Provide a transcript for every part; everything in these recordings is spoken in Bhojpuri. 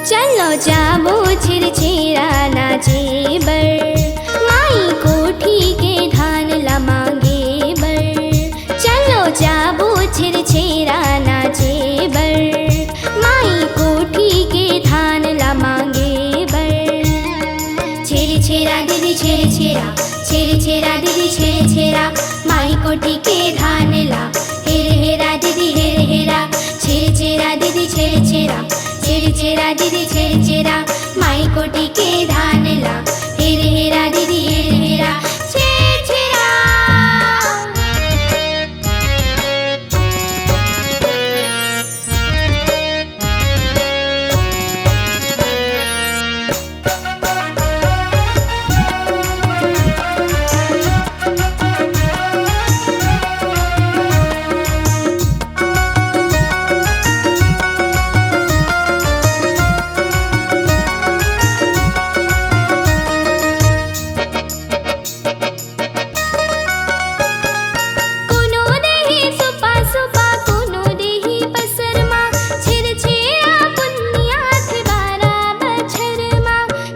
चलो जाबो छिरछिरा नाचे बर, माई कोठी के धान ला मांगे बर। चलो जाबो छिरछिरा नाचे बर, माई कोठी के धान ला मांगे बर। छिरछिरा दीदी छिरछिरा, छिरछिरा दीदी छिरछिरा, माई कोठी के धान ला हेर हेरा दीदी हेर हेरा। छिरछिरा दीदी छिरछिरा, छिरछिरा दीदी छिरछिरा, माई कोठी के धान ला हेर हेरा दीदी हेर हेरा। छिरछिरा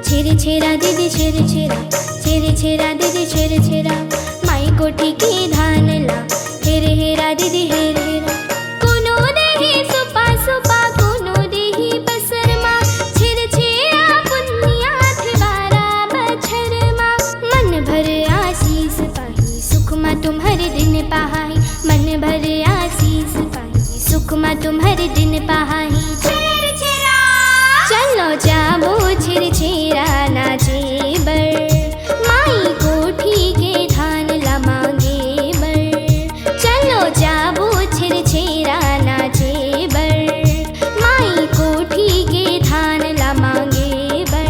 छिरछिरा दीदी छिरछिरा, छिरछिरा दीदी छिरछिरा, माई कोठी के धान ला हेर हेरा दीदी हेर हेरा। कोनो देही सुपा सुपा, कोनो देही बसरमा, छिरछिरा पुनिया थिवारा बछरमा। मन भर आशीष पाही, सुख मा तुम्हारे दिन पाही। मन भर आशीष पाही, सुख मा तुम्हारे दिन पाही। चलो जाबो छिरछिरा नाचे बर, माई कोठी के धान ला मांगे बर। चलो जाबो छिरछिरा नाचे बर, माई कोठी के धान ला मांगे बर।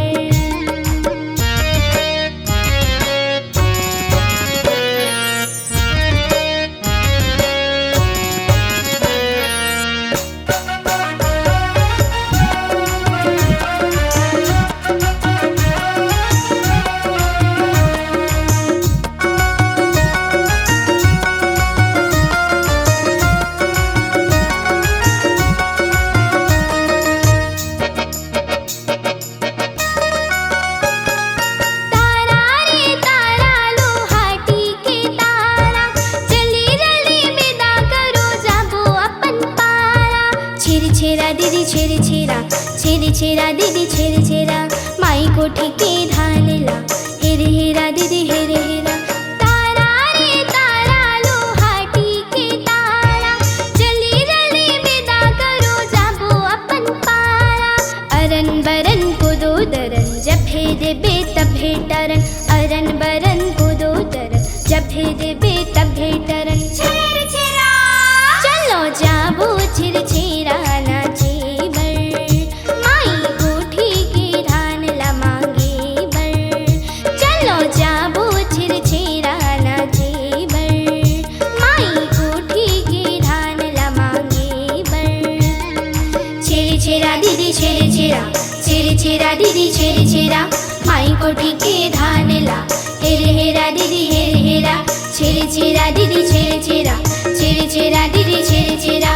छिरछिरा दीदी छिरछिरा, छिरछिरा दीदी छिरछिरा, माई कोठी के धान ला हेर हेरा दीदी हेर हेरा। तारा रे तारा लो हाटी के तारा, जली रली विदा करो जाबो अपन पारा। अरन बरन को दो दरन, जब हे देबे तब हे टरन। अरन बरन को दो दरन, जब हे देबे तब हे टरन। छिरछिरा चलो जाबो छिरछिरा नाचे बर, माई कोठी के धान ला मांगे बर। चलो जाबो छिरछिरा नाचे बर, माई कोठी के धान ला मांगे बर। छिरछिरा दीदी छिरछिरा, छिरछिरा दीदी छिरछिरा, माई कोठी के धान ला हेर हेरा दीदी हेर हेरा। छिरछिरा दीदी छिरछिरा, छिरछिरा दीदी छिरछिरा,